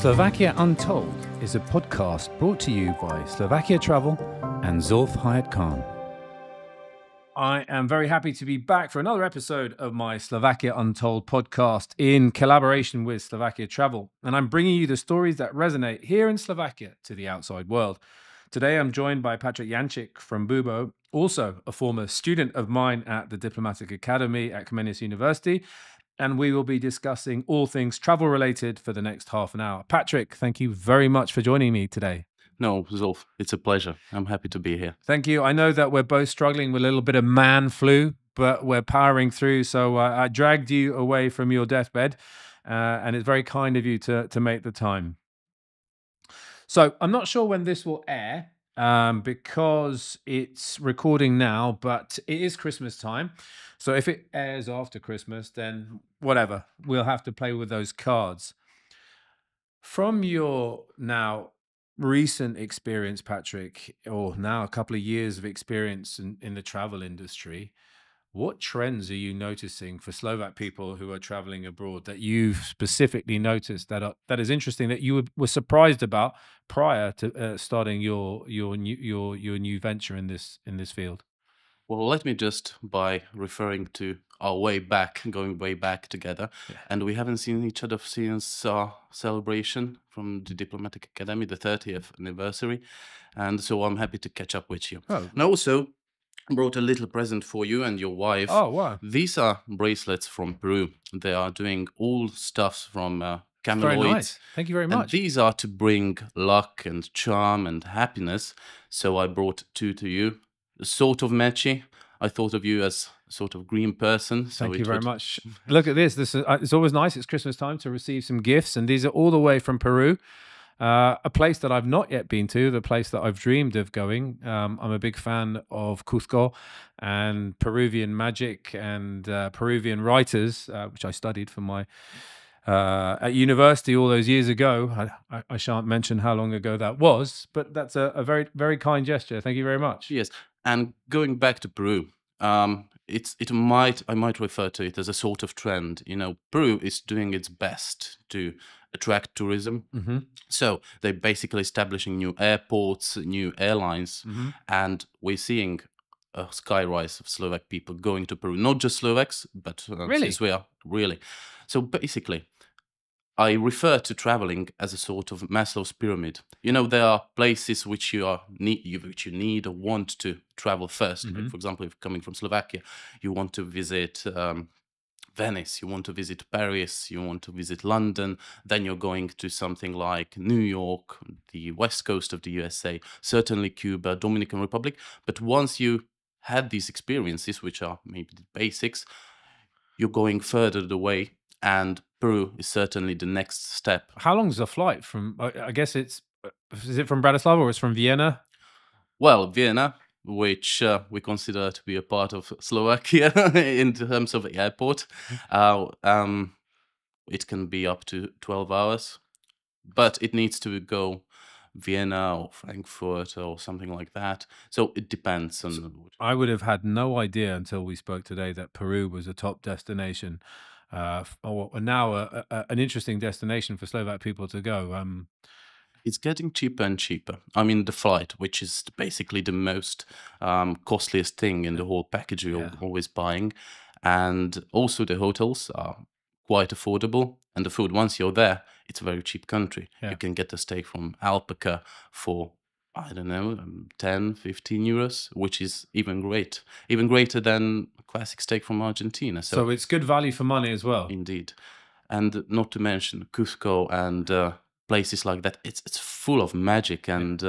Slovakia Untold is a podcast brought to you by Slovakia Travel and Zulf Hayat Khan. I am very happy to be back for another episode of my Slovakia Untold podcast in collaboration with Slovakia Travel. And I'm bringing you the stories that resonate here in Slovakia to the outside world. Today, I'm joined by Patrik Jančík from Bubo, also a former student of mine at the Diplomatic Academy at Comenius University. And we will be discussing all things travel related for the next half an hour. Patrik, thank you very much for joining me today. No, Zulf, it's a pleasure. I'm happy to be here. Thank you. I know that we're both struggling with a little bit of man flu, but we're powering through. So I dragged you away from your deathbed, and it's very kind of you to make the time. So I'm not sure when this will air because it's recording now, but it is Christmas time. So if it airs after Christmas, then whatever, we'll have to play with those cards. From your now recent experience, Patrik, or now a couple of years of experience in the travel industry, what trends are you noticing for Slovak people who are traveling abroad that you've specifically noticed that is interesting, that you were surprised about prior to starting your new venture in this field? Well, let me just by referring to our way back, going way back together, and we haven't seen each other since our celebration from the Diplomatic Academy, the 30th anniversary, and so I'm happy to catch up with you. Oh. And also brought a little present for you and your wife. Oh, wow. These are bracelets from Peru. They are doing all stuff from cameloids. Very nice. Thank you very much. And these are to bring luck and charm and happiness. So I brought two to you. Sort of matchy. I thought of you as a sort of green person. So Thank you very much. Look at this. It's always nice. It's Christmas time to receive some gifts. And these are all the way from Peru. A place that I've not yet been to, the place that I've dreamed of going. I'm a big fan of Cusco and Peruvian magic and Peruvian writers, which I studied for my at university all those years ago. I shan't mention how long ago that was, but that's a very, very kind gesture. Thank you very much. Yes, and going back to Peru, I might refer to it as a sort of trend. You know, Peru is doing its best to attract tourism. Mm-hmm. So they're basically establishing new airports, new airlines, Mm-hmm. and we're seeing a skyrise of Slovak people going to Peru. Not just Slovaks, but Really? since we are really. So basically, I refer to traveling as a sort of Maslow's pyramid. You know, there are places which you need or want to travel first. Mm-hmm. Like, for example, if you're coming from Slovakia, you want to visit Venice, you want to visit Paris, you want to visit London, then you're going to something like New York, the west coast of the USA, certainly Cuba, Dominican Republic. But once you had these experiences, which are maybe the basics, you're going further away, and Peru is certainly the next step. How long is the flight from? I guess is it from Bratislava or it's from Vienna? Well, Vienna, which we consider to be a part of Slovakia in terms of the airport, it can be up to 12 hours, but it needs to go Vienna or Frankfurt or something like that. So it depends on. I would have had no idea until we spoke today that Peru was a top destination, or now an interesting destination for Slovak people to go. It's getting cheaper and cheaper. I mean, the flight, which is basically the most costliest thing in the whole package you're always buying. And also the hotels are quite affordable. And the food, once you're there, it's a very cheap country. Yeah. You can get a steak from alpaca for, I don't know, 10, 15 euros, which is even greater than a classic steak from Argentina. So it's good value for money as well. Indeed. And not to mention Cusco and places like that. It's full of magic and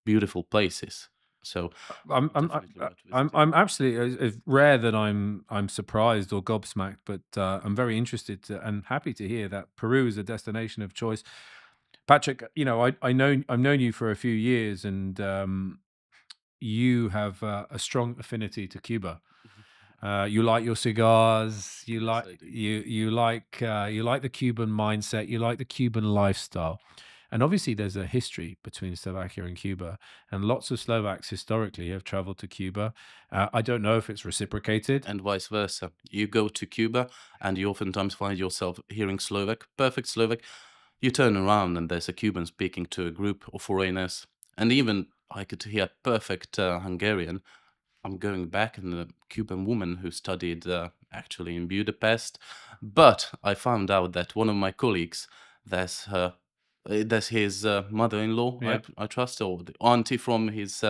beautiful places. So I'm absolutely, it's rare that I'm surprised or gobsmacked, but I'm very interested and happy to hear that Peru is a destination of choice. Patrik, you know, I've known you for a few years, and you have a strong affinity to Cuba. You like your cigars. You like the Cuban mindset. You like the Cuban lifestyle. And obviously, there's a history between Slovakia and Cuba, and lots of Slovaks historically have traveled to Cuba. I don't know if it's reciprocated. And vice versa. You go to Cuba, and you oftentimes find yourself hearing Slovak, perfect Slovak. You turn around and there's a Cuban speaking to a group of foreigners, and even I could hear perfect Hungarian. I'm going back and the Cuban woman who studied actually in Budapest, but I found out that one of my colleagues, that's her, that's his mother-in-law, Yeah. I trust, or the auntie from his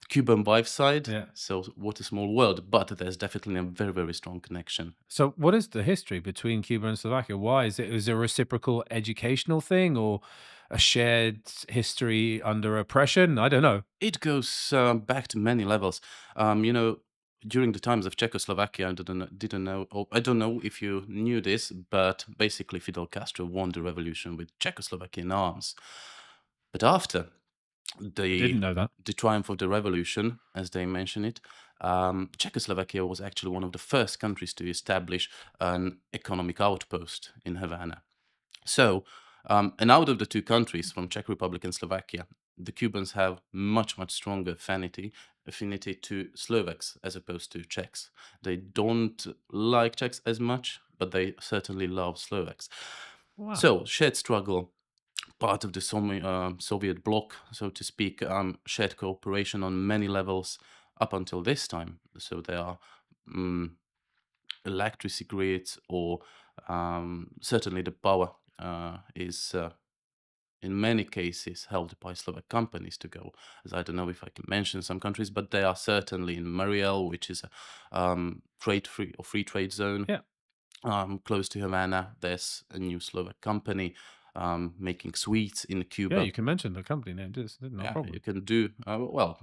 Cuban wife side. Yeah. So what a small world, but there's definitely a very, very strong connection. So what is the history between Cuba and Slovakia? Why is it a reciprocal educational thing or a shared history under oppression? I don't know. It goes back to many levels. You know, during the times of Czechoslovakia, didn't know, or I don't know if you knew this, but basically Fidel Castro won the revolution with Czechoslovakia in arms. But after Didn't know that. the triumph of the revolution, as they mention it, Czechoslovakia was actually one of the first countries to establish an economic outpost in Havana. So, and out of the two countries, from Czech Republic and Slovakia, the Cubans have much, much stronger affinity to Slovaks as opposed to Czechs. They don't like Czechs as much, but they certainly love Slovaks. Wow. So, shared struggle, part of the Soviet bloc, so to speak, shared cooperation on many levels up until this time. So there are electricity grids, or certainly the power is in many cases held by Slovak companies to go. As I don't know if I can mention some countries, but they are certainly in Mariel, which is a free trade zone. Yeah. Close to Havana, there's a new Slovak company making sweets in Cuba. Yeah, you can mention the company name, just no Yeah, problem. you can do well.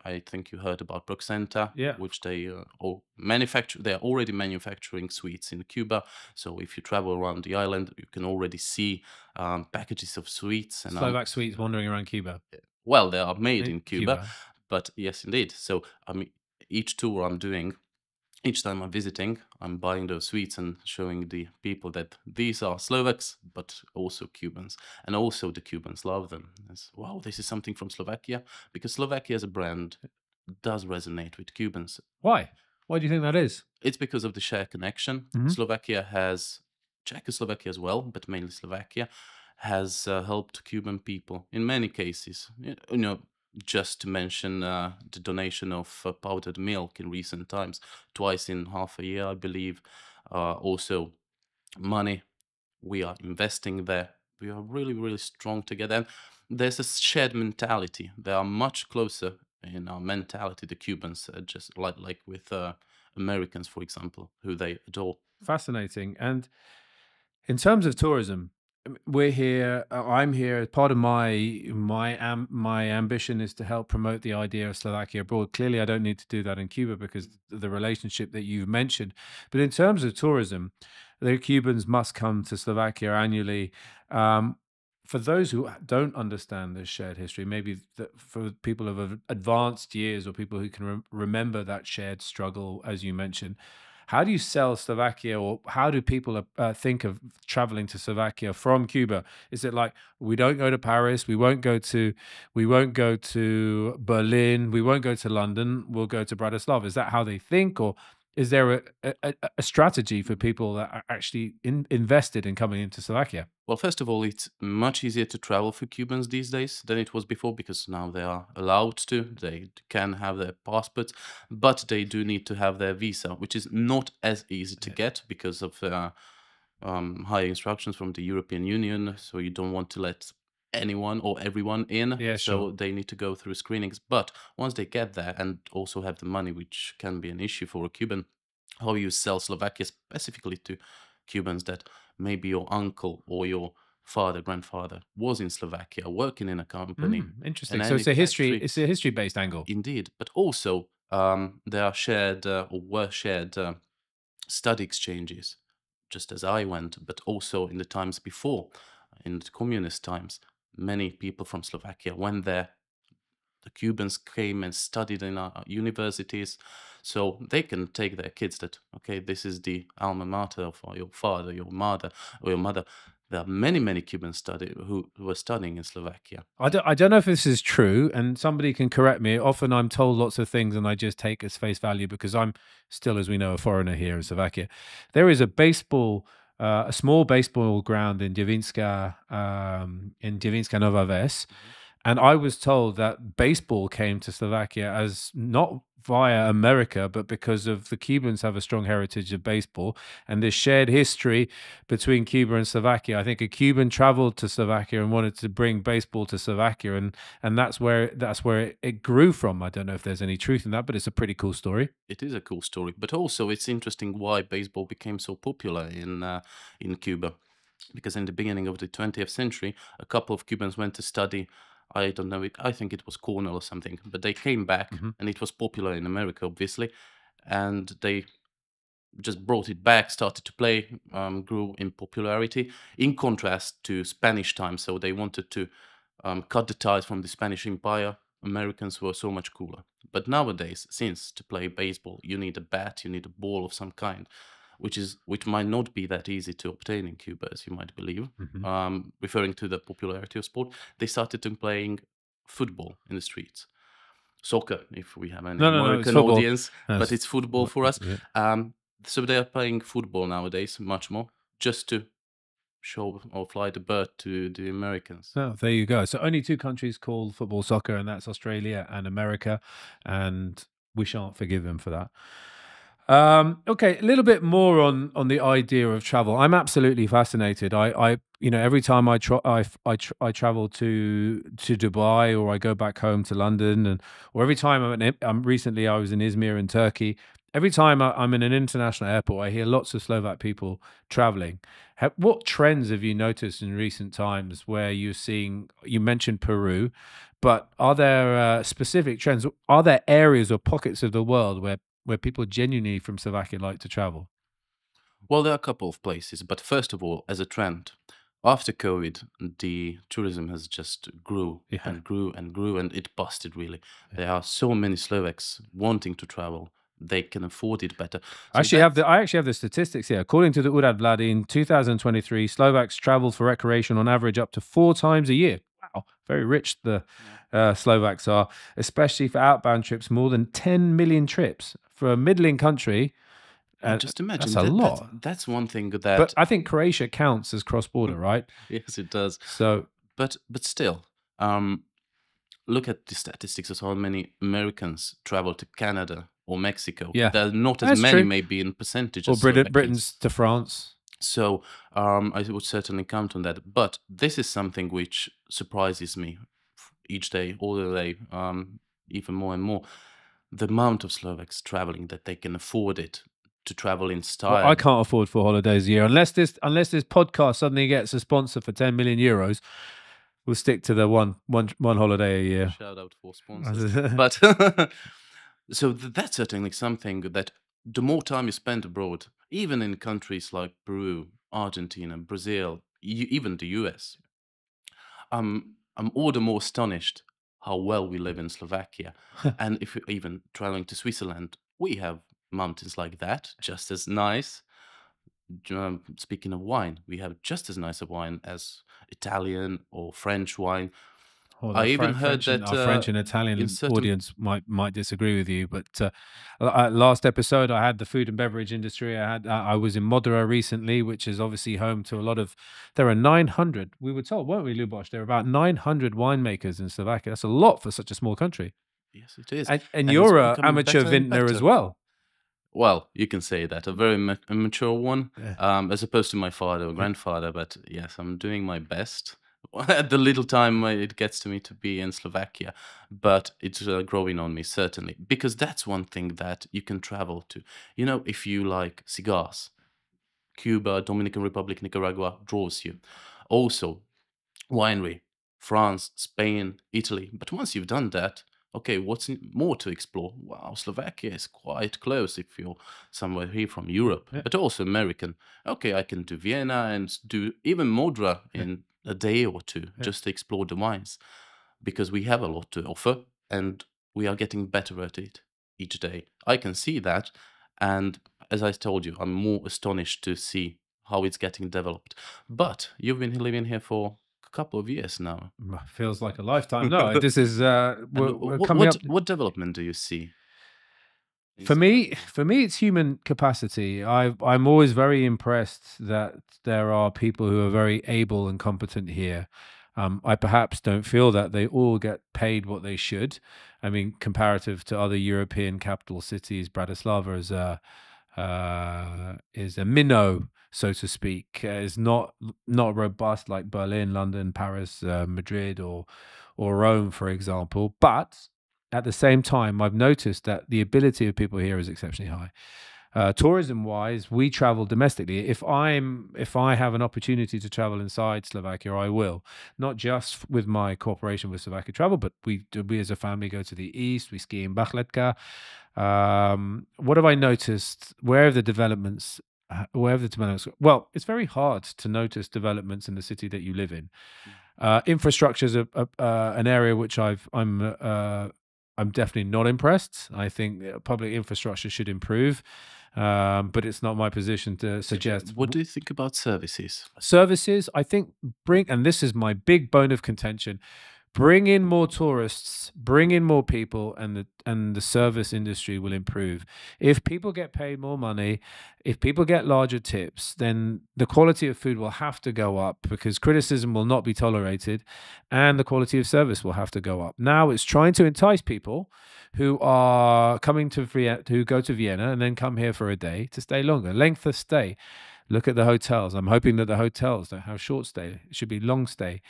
I think you heard about Procenta, Yeah. which they all manufacture. They are already manufacturing sweets in Cuba. So if you travel around the island, you can already see packages of sweets and Slovak sweets wandering around Cuba. well, they are made in Cuba, Cuba. but yes, indeed. So I mean, each tour I'm doing, each time I'm visiting, I'm buying those sweets and showing the people that these are Slovaks, but also Cubans. And also the Cubans love them. It's, wow, this is something from Slovakia. Because Slovakia as a brand does resonate with Cubans. Why? Why do you think that is? It's because of the shared connection. Mhm. Slovakia has, Czechoslovakia as well, but mainly Slovakia, has helped Cuban people in many cases. You know, just to mention the donation of powdered milk in recent times, twice in half a year, I believe. Also, money, we are investing there. We are really, really strong together. And there's a shared mentality. They are much closer in our mentality, the Cubans, just like with Americans, for example, who they adore. Fascinating. And in terms of tourism, we're here. I'm here. Part of my ambition is to help promote the idea of Slovakia abroad. Clearly, I don't need to do that in Cuba because of the relationship that you've mentioned. But in terms of tourism, the Cubans must come to Slovakia annually. For those who don't understand this shared history, maybe for people of advanced years or people who can remember that shared struggle, as you mentioned, how do you sell Slovakia, or how do people think of traveling to Slovakia from Cuba? Is it like, we don't go to Paris, we won't go to Berlin, we won't go to London, we'll go to Bratislava? Is that how they think, or is there a strategy for people that are actually invested in coming into Slovakia? Well, first of all, it's much easier to travel for Cubans these days than it was before, because now they are allowed to. They can have their passports, but they do need to have their visa, which is not as easy to get because of high instructions from the European Union. So you don't want to let anyone or everyone in. Yeah, so sure. they need to go through screenings. But once they get there and also have the money, which can be an issue for a Cuban, how you sell Slovakia specifically to Cubans, that maybe your uncle or your father, grandfather was in Slovakia working in a company. Interesting. in So any it's a history. factory. It's a history-based angle. Indeed, but also there are shared or were shared study exchanges, just as I went, but also in the times before, in the communist times, many people from Slovakia went there. The Cubans came and studied in our universities, so they can take their kids that, okay, this is the alma mater of your father, your mother, or your mother. There are many, many Cubans who were studying in Slovakia. I don't know if this is true, and somebody can correct me. Often I'm told lots of things and I just take as face value because I'm still, as we know, a foreigner here in Slovakia. There is a baseball a small baseball ground in Divinska Nova Ves. And I was told that baseball came to Slovakia as not via America, but because of the Cubans have a strong heritage of baseball and this shared history between Cuba and Slovakia. I think a Cuban traveled to Slovakia and wanted to bring baseball to Slovakia, and that's where it grew from. I don't know if there's any truth in that, but it's a pretty cool story. It is a cool story, but also it's interesting why baseball became so popular in Cuba, because in the beginning of the 20th century, a couple of Cubans went to study. I don't know, I think it was Cornell or something, but they came back and it was popular in America, obviously, and they just brought it back, started to play, grew in popularity, in contrast to Spanish times. So they wanted to cut the ties from the Spanish Empire. Americans were so much cooler. But nowadays, since to play baseball, you need a bat, you need a ball of some kind, which might not be that easy to obtain in Cuba, as you might believe. Referring to the popularity of sport, they started to playing football in the streets. Soccer, if we have any American audience, but it's football for us. So they are playing football nowadays much more, just to show or fly the bird to the Americans. Oh, there you go. So only two countries call football soccer, and that's Australia and America, and we shan't forgive them for that. Okay, a little bit more on the idea of travel. I'm absolutely fascinated. I every time I travel to Dubai, or I go back home to London, or every time recently I was in Izmir in Turkey. Every time I'm in an international airport, I hear lots of Slovak people traveling. What trends have you noticed in recent times where you're seeing? You mentioned Peru, but are there specific trends? Are there areas or pockets of the world where people genuinely from Slovakia like to travel? Well, there are a couple of places, but first of all, as a trend, after COVID, the tourism has just grew and grew and grew, and it busted really. There are so many Slovaks wanting to travel. They can afford it better. So I actually have the statistics here. According to the Úrad vlády, in 2023, Slovaks traveled for recreation on average up to 4 times a year. Wow, very rich the Slovaks are, especially for outbound trips, more than 10 million trips. For a middling country, just imagine, that's a lot. That's one thing that... But I think Croatia counts as cross-border, right? Yes, it does. So, but still, look at the statistics of how many Americans travel to Canada or Mexico. Yeah, there are not as many, maybe in percentage. Or Britain's to France. So I would certainly count on that. But this is something which surprises me each day, all the day, even more and more. The amount of Slovaks traveling, that they can afford it to travel in style. Well, I can't afford 4 holidays a year unless this podcast suddenly gets a sponsor for 10 million euros. We'll stick to the one holiday a year. Shout out for sponsors. But so that's certainly something that the more time you spend abroad, even in countries like Peru, Argentina, Brazil, even the US, I'm all the more astonished how well we live in Slovakia. And if you're even traveling to Switzerland, we have mountains like that, just as nice. Speaking of wine, we have just as nice a wine as Italian or French wine. I even heard that our French and Italian audience might disagree with you, but last episode I had the food and beverage industry. I was in Modera recently, which is obviously home to a lot of. There are 900. We were told, weren't we, Luboš? There are about 900 winemakers in Slovakia. That's a lot for such a small country. Yes, it is. And you're an amateur vintner as well. Well, you can say that, a very immature one, as opposed to my father or grandfather. But yes, I'm doing my best at the little time it gets to me to be in Slovakia. But it's growing on me, certainly, because that's one thing that you can travel to. You know, if you like cigars, Cuba, Dominican Republic, Nicaragua draws you. Also, winery, France, Spain, Italy. But once you've done that, okay, what's more to explore? Wow, Slovakia is quite close if you're somewhere here from Europe, but also American. Okay, I can do Vienna and do even Modra in a day or two, just to explore the wines, because we have a lot to offer and we are getting better at it each day. I can see that, and as I told you, I'm more astonished to see how it's getting developed. But you've been living here for couple of years now. Feels like a lifetime. No, this is we're coming up. What development do you see? For me, it's human capacity. I'm always very impressed that there are people who are very able and competent here. I perhaps don't feel that they all get paid what they should. I mean, comparative to other European capital cities, Bratislava is a minnow, so to speak. Is not robust like Berlin, London, Paris, Madrid, or Rome, for example. But at the same time, I've noticed that the ability of people here is exceptionally high. Tourism wise, we travel domestically. If I have an opportunity to travel inside Slovakia, I will. Not just with my cooperation with Slovakia Travel, but we as a family go to the east. We ski in Bachletka. What have I noticed? Where are the developments? Well, it's very hard to notice developments in the city that you live in. Infrastructure is an area which I'm definitely not impressed. I think public infrastructure should improve, but it's not my position to suggest. What do you think about services? Services, I think, and this is my big bone of contention, bring in more tourists, bring in more people, and the service industry will improve. If people get paid more money, if people get larger tips, then the quality of food will have to go up because criticism will not be tolerated, and the quality of service will have to go up. Now it's trying to entice people who are coming to who go to Vienna and then come here for a day to stay longer. Length of stay. Look at the hotels. I'm hoping that the hotels don't have short stay. It should be long stay.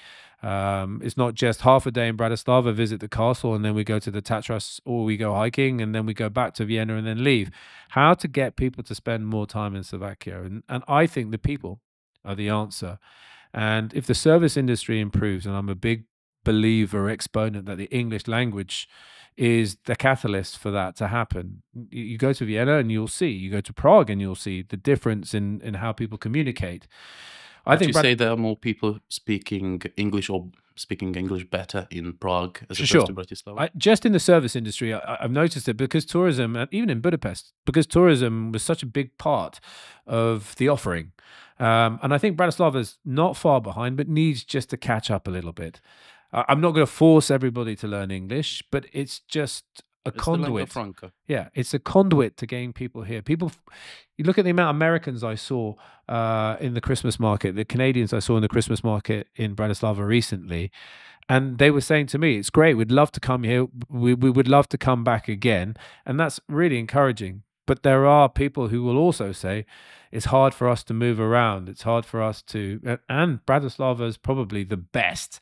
It's not just half a day in Bratislava, visit the castle, and then we go to the Tatras, or we go hiking, and then we go back to Vienna and then leave. How to get people to spend more time in Slovakia. And I think the people are the answer. And if the service industry improves, and I'm a big believer, exponent that the English language is the catalyst for that to happen. You go to Vienna and you'll see. You go to Prague and you'll see the difference in how people communicate. I think you say there are more people speaking English or speaking English better in Prague as opposed to Bratislava? Just in the service industry, I've noticed it because tourism, even in Budapest, because tourism was such a big part of the offering. And I think Bratislava is not far behind, but needs just to catch up a little bit. I'm not going to force everybody to learn English, but it's just a conduit. Yeah, it's a conduit to gain people here. You look at the amount of Americans I saw in the Christmas market, the Canadians I saw in the Christmas market in Bratislava recently, and they were saying to me, it's great, we'd love to come here, we would love to come back again, and that's really encouraging. But there are people who will also say, it's hard for us to move around, it's hard for us to, and Bratislava is probably the best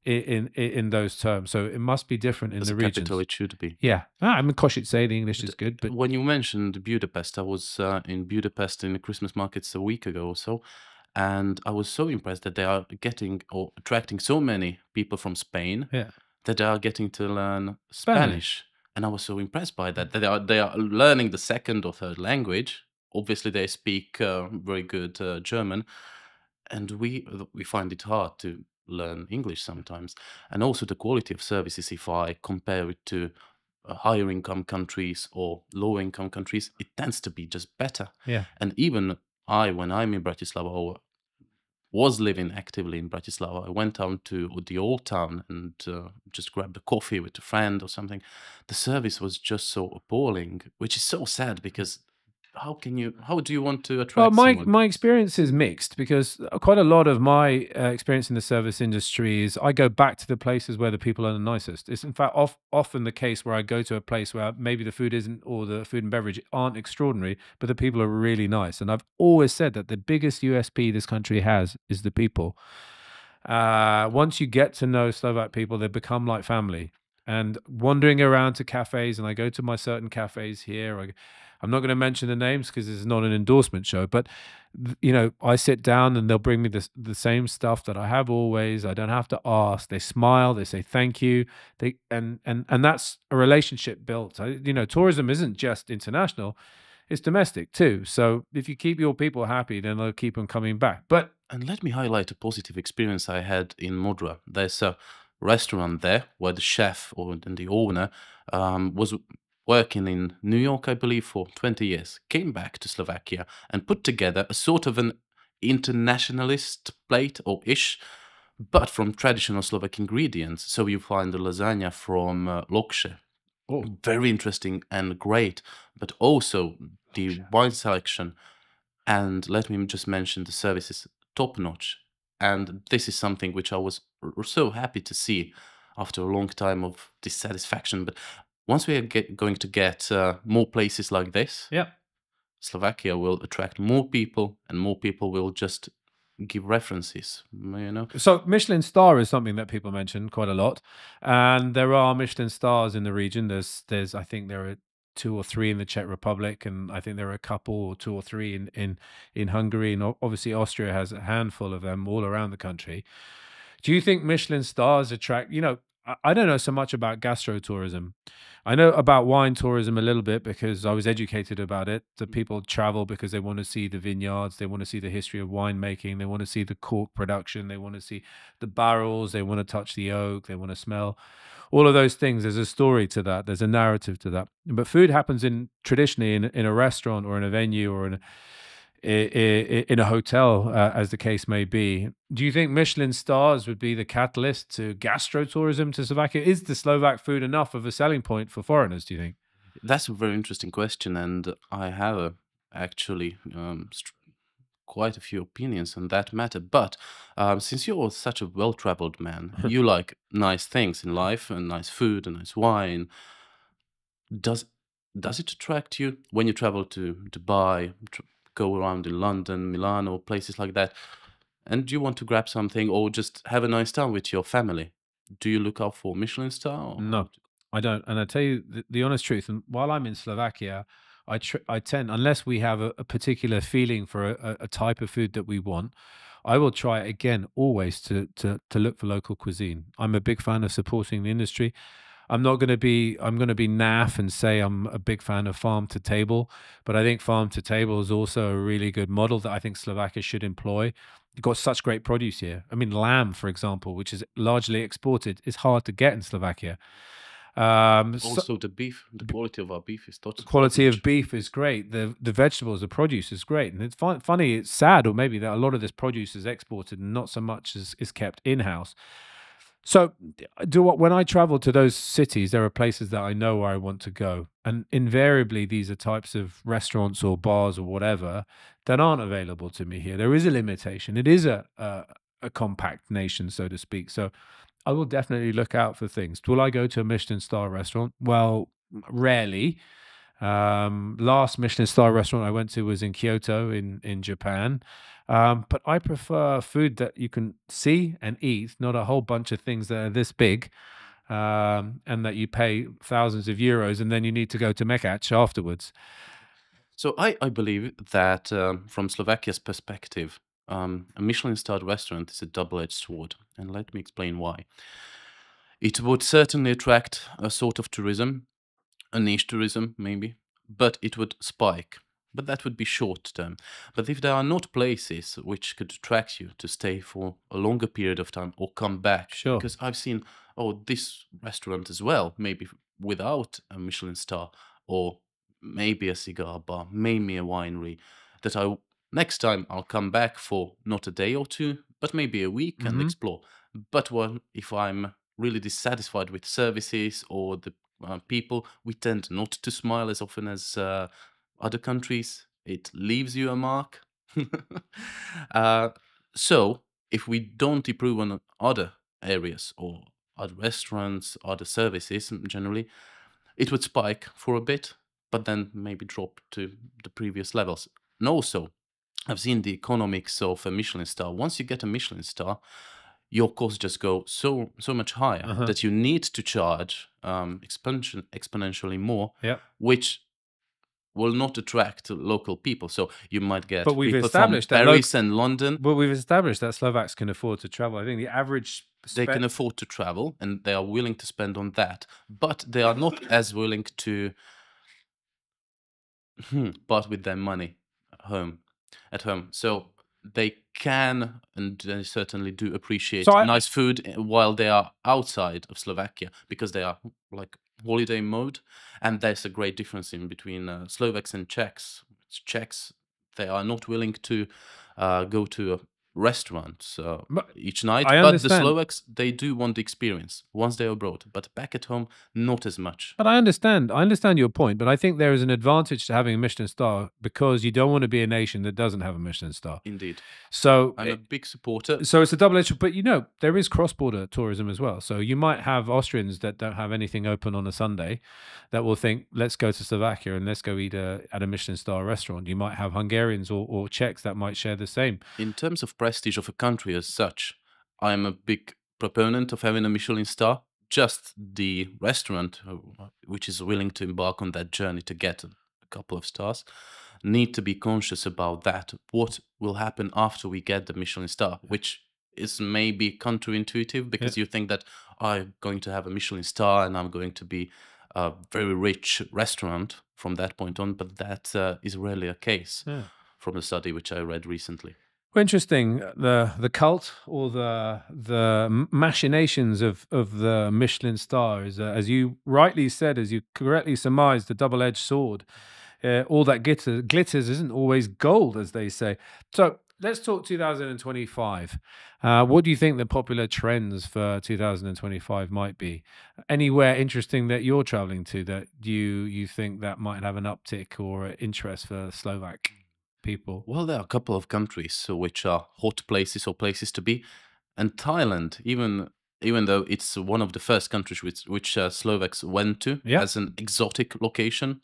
in those terms, so it must be different in the regions. Capital, it should be. Yeah, I mean, Košice, the English is good, but when you mentioned Budapest, I was in Budapest in the Christmas markets a week ago or so, and I was so impressed that they are getting or attracting so many people from Spain that they are getting to learn Spanish. And I was so impressed by that. They are learning the second or third language. Obviously, they speak very good German, and we find it hard to learn English sometimes. And also the quality of services, if I compare it to higher income countries or low income countries, it tends to be just better. Yeah. And even when I'm in Bratislava or was living actively in Bratislava, I went down to the old town and just grabbed a coffee with a friend or something. The service was just so appalling, which is so sad because how do you want to attract someone? My experience is mixed because quite a lot of my experience in the service industry is I go back to the places where the people are the nicest. It's in fact often the case where I go to a place where maybe the food isn't, or the food and beverage aren't extraordinary, but the people are really nice. And I've always said that the biggest USP this country has is the people. Once you get to know Slovak people, they become like family. And wandering around to cafes, and I go to my certain cafes here, I'm not going to mention the names because this is not an endorsement show, but I sit down and they'll bring me the same stuff that I have always. I don't have to ask. They smile. They say thank you. And that's a relationship built. Tourism isn't just international; it's domestic too. So if you keep your people happy, then they'll keep them coming back. And let me highlight a positive experience I had in Modra. There's a restaurant there where the chef or the owner was working in New York, I believe, for 20 years, came back to Slovakia and put together a sort of an internationalist plate or ish, but from traditional Slovak ingredients. So you find the lasagna from lokša, Oh, very interesting and great, but also the wine selection, and let me just mention the service is top notch. And this is something which I was so happy to see after a long time of dissatisfaction. But once we are going to get more places like this, yeah. Slovakia will attract more people, and more people will just give references. You know, So Michelin star is something that people mention quite a lot, and there are Michelin stars in the region. I think there are two or three in the Czech Republic, and I think there are a couple or two or three in Hungary, and obviously Austria has a handful of them all around the country. Do you think Michelin stars attract? I don't know so much about gastro tourism. I know about wine tourism a little bit because I was educated about it. The people travel because they want to see the vineyards, they want to see the history of winemaking, they want to see the cork production, they want to see the barrels, they want to touch the oak, they want to smell all of those things. There's a story to that, there's a narrative to that. But food happens traditionally in a restaurant or in a venue or in a hotel, as the case may be. Do you think Michelin stars would be the catalyst to gastrotourism to Slovakia? Is the Slovak food enough of a selling point for foreigners, do you think? that's a very interesting question, and I have actually quite a few opinions on that matter. But since you're such a well-traveled man, you like nice things in life and nice food and nice wine. Does does it attract you when you travel to Dubai, go around in London, Milan, or places like that, and you want to grab something or just have a nice time with your family? Do you look out for Michelin star or how? No, I don't. And I tell you the honest truth. And while I'm in Slovakia, I tend, unless we have a particular feeling for a type of food that we want, I will try again always to look for local cuisine. I'm a big fan of supporting the industry. I'm going to be naff and say I'm a big fan of farm to table, but I think farm to table is also a really good model that I think Slovakia should employ. You've got such great produce here. I mean, lamb, for example, which is largely exported, is hard to get in Slovakia. So Also, the beef, the quality of our beef is the top quality of notch. beef is great. The vegetables, the produce is great, and it's funny. It's sad, or maybe that a lot of this produce is exported, and not so much is kept in house. So, when I travel to those cities, there are places that I know where I want to go, and invariably these are types of restaurants or bars or whatever that aren't available to me here. There is a limitation. It is a compact nation, so to speak. So, I will definitely look out for things. Will I go to a Michelin star restaurant? Well, rarely. Last Michelin star restaurant I went to was in Kyoto in Japan. But I prefer food that you can see and eat, not a whole bunch of things that are this big, and that you pay thousands of euros and then you need to go to Mekach afterwards. So I believe that from Slovakia's perspective, a Michelin-starred restaurant is a double-edged sword, and let me explain why. It would certainly attract a sort of tourism, a niche tourism maybe, but it would spike. But that would be short term. But if there are not places which could attract you to stay for a longer period of time or come back, Sure. because I've seen, oh, this restaurant as well, maybe without a Michelin star, or maybe a cigar bar, maybe a winery, that next time I'll come back for not a day or two, but maybe a week and Hmm. explore. But if I'm really dissatisfied with services or the people, we tend not to smile as often as other countries. It leaves you a mark. uh, so, if we don't improve on other areas or other restaurants, other services generally, it would spike for a bit, but then maybe drop to the previous levels. And also, I've seen the economics of a Michelin star. Once you get a Michelin star, your costs just go so much higher Uh-huh. that you need to charge exponentially more, Yeah. which will not attract local people. So you might But get we've people from established that Paris and London. Slovaks can afford to travel. I think the average They can afford to travel and they are willing to spend on that, but they are not as willing to part with their money at home. So they can and they certainly do so appreciate nice food while they are outside of Slovakia because they are like holiday mode, and there's a great difference in between Slovaks and Czechs. Czechs, they are not willing to go to restaurants But each night. I But the understand. Slovaks, they do want the experience once they're abroad. But back at home, not as much. But I understand. I understand your point, but I think there is an advantage to having a Michelin star because you don't want to be a nation that doesn't have a Michelin star. Indeed. So I'm a big supporter. so it's a double-edged, but there is cross-border tourism as well. So you might have Austrians that don't have anything open on a Sunday that will think, let's go to Slovakia and let's go eat at a Michelin star restaurant. You might have Hungarians or Czechs that might share the same. In terms of prestige of a country as such, I'm a big proponent of having a Michelin star. Just the restaurant, which is willing to embark on that journey to get a couple of stars, need to be conscious about that. What will happen after we get the Michelin star, which is maybe counterintuitive because you think that I'm going to have a Michelin star and I'm going to be a very rich restaurant from that point on, but that is rarely a case from a study which I read recently. Well, interesting. The cult or the machinations of the Michelin star is, as you rightly said, as you correctly surmised, the double-edged sword. All that glitters isn't always gold, as they say. So let's talk 2025. What do you think the popular trends for 2025 might be? Anywhere interesting that you're traveling to that you think that might have an uptick or interest for Slovak people? Well, there are a couple of countries which are hot places or places to be, and Thailand, even though it's one of the first countries which Slovaks went to as an exotic location,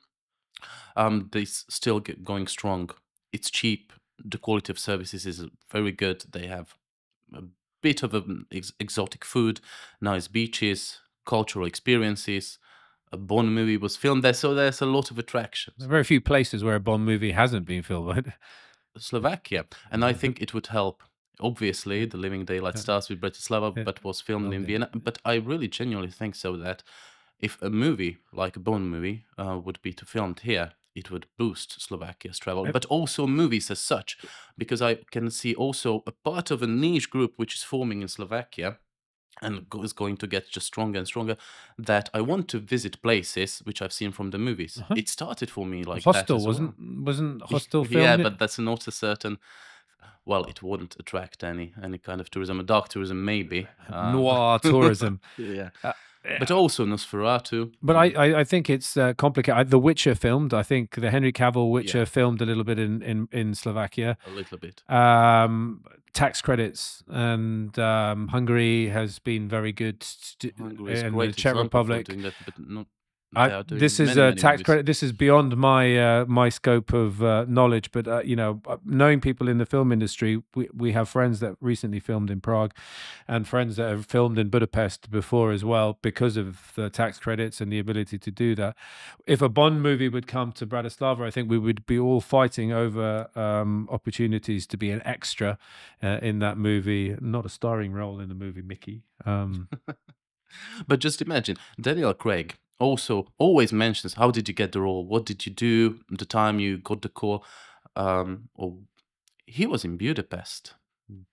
they still going strong. It's cheap. The quality of services is very good. They have a bit of exotic food, nice beaches, cultural experiences. A Bond movie was filmed there, so there's a lot of attractions. There are very few places where a Bond movie hasn't been filmed. Slovakia, and I think it would help. Obviously, The Living Daylight starts with Bratislava, but was filmed in Vienna. But I really genuinely think so that if a movie like a Bond movie would be filmed here, it would boost Slovakia's travel, but also movies as such, because I can see also a part of a niche group which is forming in Slovakia and is going to get just stronger and stronger, that I want to visit places which I've seen from the movies. It started for me like Hostel that as well. wasn't Hostel filmed? Yeah, but that's not a certain. Well, it wouldn't attract any kind of tourism. A dark tourism, maybe. Noir tourism. Yeah. But also Nosferatu. But I think it's complicated. The Witcher filmed. I think the Henry Cavill Witcher filmed a little bit in Slovakia. A little bit. Tax credits, and Hungary has been very good. Hungary is in great the Czech example for Republic. doing that, but not. This is a tax credit. This is beyond my my scope of knowledge. But knowing people in the film industry, we have friends that recently filmed in Prague, and friends that have filmed in Budapest before as well, because of the tax credits and the ability to do that. If a Bond movie would come to Bratislava, I think we would be all fighting over opportunities to be an extra in that movie, not a starring role in the movie, Mickey. But just imagine, Daniel Craig also always mentions, how did you get the role? What did you do the time you got the call? He was in Budapest,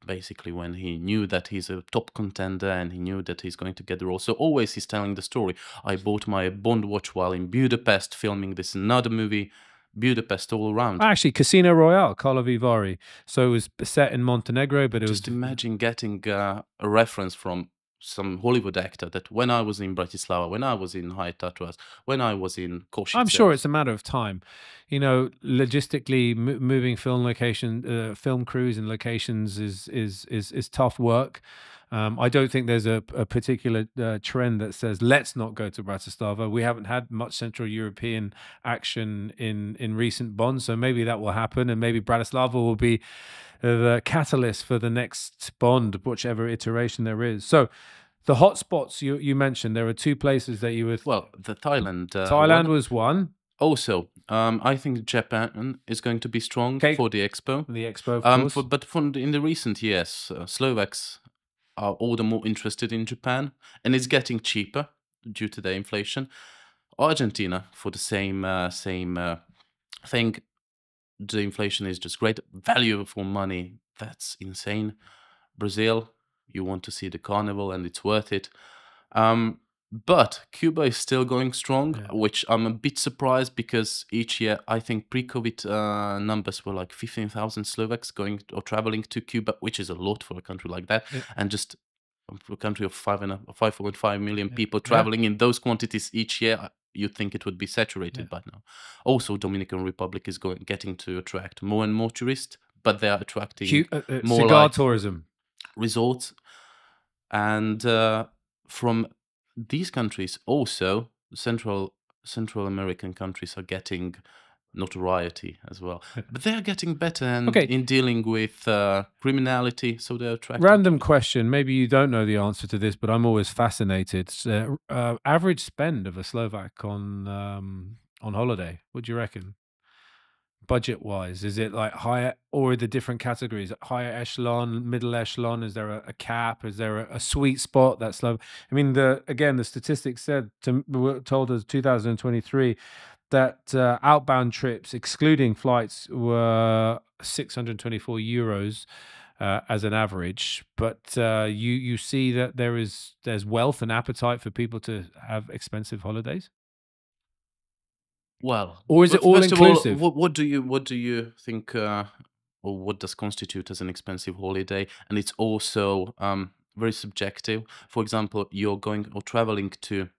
basically, when he knew that he's a top contender and he knew that he's going to get the role. So always he's telling the story. I bought my Bond watch while in Budapest filming this another movie. Budapest all around. Actually, Casino Royale, Karlovy Vary. So it was set in Montenegro, but it was... Just imagine getting a reference from some Hollywood actor that when I was in Bratislava, when I was in High Tatras, when I was in Košice. I'm sure it's a matter of time. Logistically, moving film crews and locations is tough work. I don't think there's a particular trend that says let's not go to Bratislava. We haven't had much Central European action in recent Bonds, so maybe that will happen, and maybe Bratislava will be the catalyst for the next Bond, whichever iteration there is. So the hotspots you mentioned, there are two places that you would... Well, the Thailand. Thailand was one. Also, I think Japan is going to be strong for the Expo. The Expo, of course. But in the recent years, Slovaks are all the more interested in Japan, and it's getting cheaper due to the inflation. Argentina, for the same thing. The inflation is just great. Value for money, that's insane. Brazil, you want to see the carnival and it's worth it. But Cuba is still going strong, Yeah. which I'm a bit surprised because each year, I think pre-COVID numbers were like 15,000 Slovaks going or traveling to Cuba, which is a lot for a country like that. Yeah. And just for a country of 5.5 million people Yeah. traveling in those quantities each year, you'd think it would be saturated Yeah. by now. Also, Dominican Republic is getting to attract more and more tourists, but they are attracting more Cigar like tourism. resorts. And from these countries also, Central American countries are getting notoriety as well. But they are getting better and Okay. in dealing with criminality, so they're attracting. Random question. Maybe you don't know the answer to this, but I'm always fascinated. Average spend of a Slovak on holiday. What do you reckon? Budget wise, is it like higher, or the different categories? Higher echelon, middle echelon? Is there a cap? Is there a sweet spot that's low? I mean, the statistics told us 2023 that outbound trips, excluding flights, were 624 euros as an average. But you see that there's wealth and appetite for people to have expensive holidays. Well, Or is it all first of all, inclusive? what do you think, or what does constitute as an expensive holiday? And it's also very subjective. For example, you're going or traveling to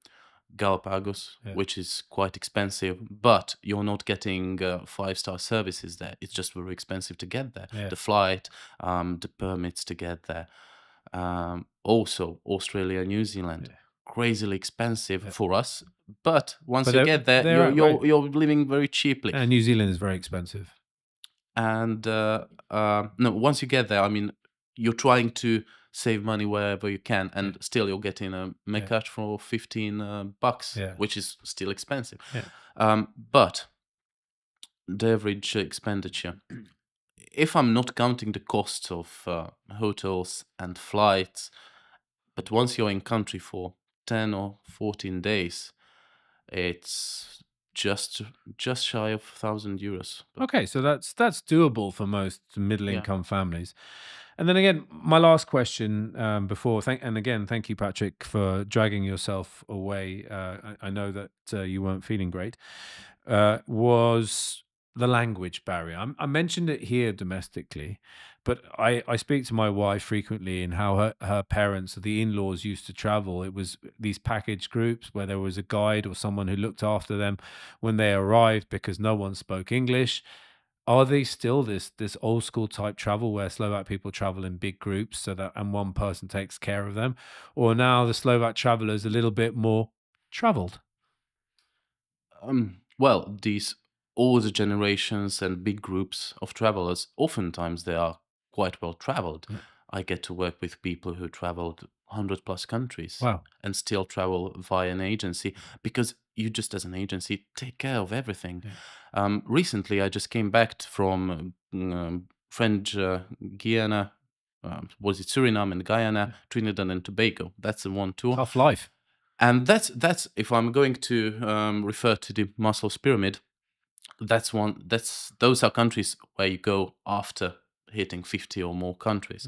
Galapagos, Yeah. which is quite expensive, but you're not getting 5-star services there. It's just very expensive to get there. Yeah. The flight, the permits to get there. Also, Australia, New Zealand, crazily expensive for us. But once you get there, you're living very cheaply. And New Zealand is very expensive. And no, once you get there, I mean, you're trying to save money wherever you can, and still you're getting a makeout for 15 bucks, which is still expensive. But the average expenditure, if I'm not counting the costs of hotels and flights, but once you're in country for 10 or 14 days, it's just shy of 1,000 euros. Okay, so that's doable for most middle income families. And then again, my last question thank you, Patrick, for dragging yourself away. I know that you weren't feeling great. Was the language barrier? I mentioned it here domestically, but I speak to my wife frequently in how her parents, the in-laws, used to travel. It was these package groups where there was a guide or someone who looked after them when they arrived because no one spoke English. Are they still this old school type travel where Slovak people travel in big groups and one person takes care of them? Or now the Slovak traveler is a little bit more traveled? Well, these older generations and big groups of travelers, oftentimes they are quite well traveled. I get to work with people who traveled 100+ countries. Wow. And still travel via an agency, because you just, as an agency, take care of everything. Recently, I just came back from French Guiana, was it Suriname and Guyana, Trinidad and Tobago. That's the one tour. Tough life. And that's if I'm going to refer to the Maslow's pyramid, those are countries where you go after hitting 50 or more countries.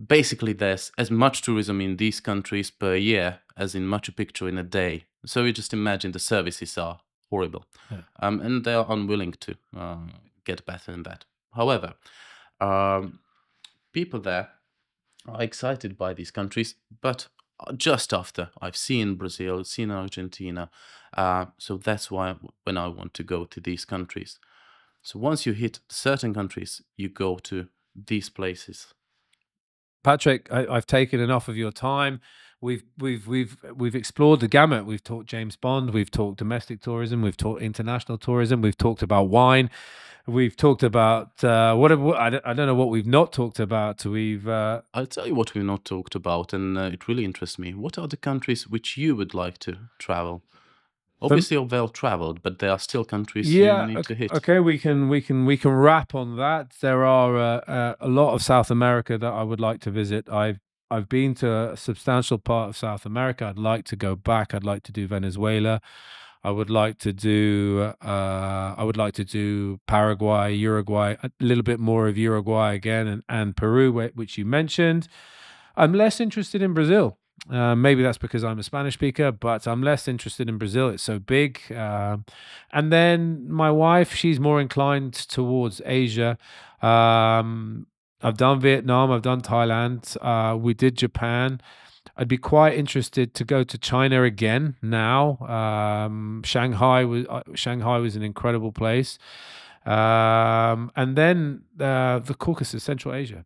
Basically, there's as much tourism in these countries per year as in Machu Picchu in a day. So you just imagine the services are horrible. And they are unwilling to get better than that. However, people there are excited by these countries, but just after I've seen Brazil, seen Argentina. So that's why when I want to go to these countries. So once you hit certain countries, you go to these places. Patrick, I've taken enough of your time. We've explored the gamut. We've talked James Bond. We've talked domestic tourism. We've talked international tourism. We've talked about wine. We've talked about I don't know what we've not talked about. I'll tell you what we've not talked about, and it really interests me. What are the countries which you would like to travel? Obviously, you're well traveled, but there are still countries you need to hit. Okay, we can wrap on that. There are a lot of South America that I would like to visit. I've been to a substantial part of South America. I'd like to go back. I'd like to do Venezuela. I would like to do Paraguay, Uruguay, a little bit more of Uruguay again, and Peru, which you mentioned. I'm less interested in Brazil. Maybe that's because I'm a Spanish speaker, but I'm less interested in Brazil. It's so big. And then my wife, she's more inclined towards Asia. I've done Vietnam, I've done Thailand, we did Japan. I'd be quite interested to go to China again now. Shanghai was an incredible place. And then the Caucasus, Central Asia.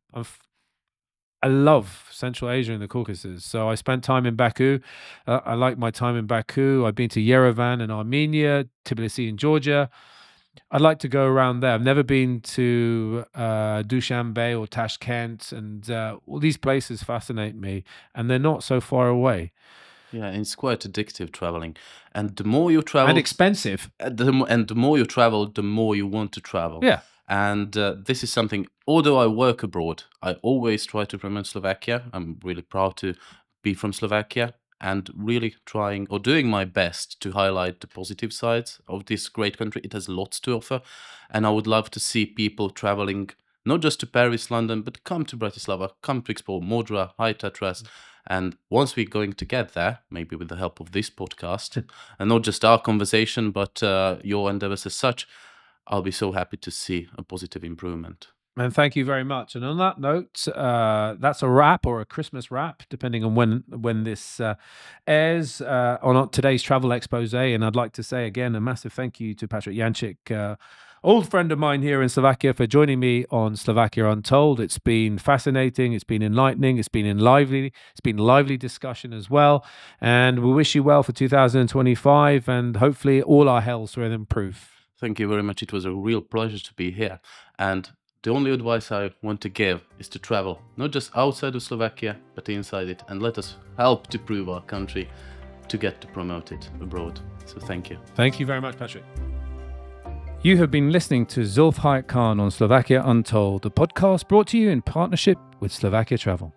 I love Central Asia and the Caucasus. So I spent time in Baku. I like my time in Baku. I've been to Yerevan in Armenia, Tbilisi in Georgia. I'd like to go around there. I've never been to Dushanbe or Tashkent, and all these places fascinate me, and they're not so far away. Yeah, and it's quite addictive traveling. And the more you travel... And expensive. And the more you travel, the more you want to travel. Yeah. And this is something, although I work abroad, I always try to promote Slovakia. I'm really proud to be from Slovakia and really trying or doing my best to highlight the positive sides of this great country. It has lots to offer. And I would love to see people traveling, not just to Paris, London, but come to Bratislava, come to explore Modra, High Tatras. And once we're going to get there, maybe with the help of this podcast, and not just our conversation, but your endeavors as such, I'll be so happy to see a positive improvement. And thank you very much. And on that note, that's a wrap or a Christmas wrap, depending on when this airs on today's travel expose. And I'd like to say again a massive thank you to Patrik Jančík, old friend of mine here in Slovakia, for joining me on Slovakia Untold. It's been fascinating. It's been enlightening. It's been lively discussion as well. And we wish you well for 2025, and hopefully all our healths will improve. Thank you very much. It was a real pleasure to be here. And the only advice I want to give is to travel, not just outside of Slovakia, but inside it, and let us help to prove our country to get to promote it abroad. So thank you. Thank you very much, Patrik. You have been listening to Zulf Hayek Khan on Slovakia Untold, the podcast brought to you in partnership with Slovakia Travel.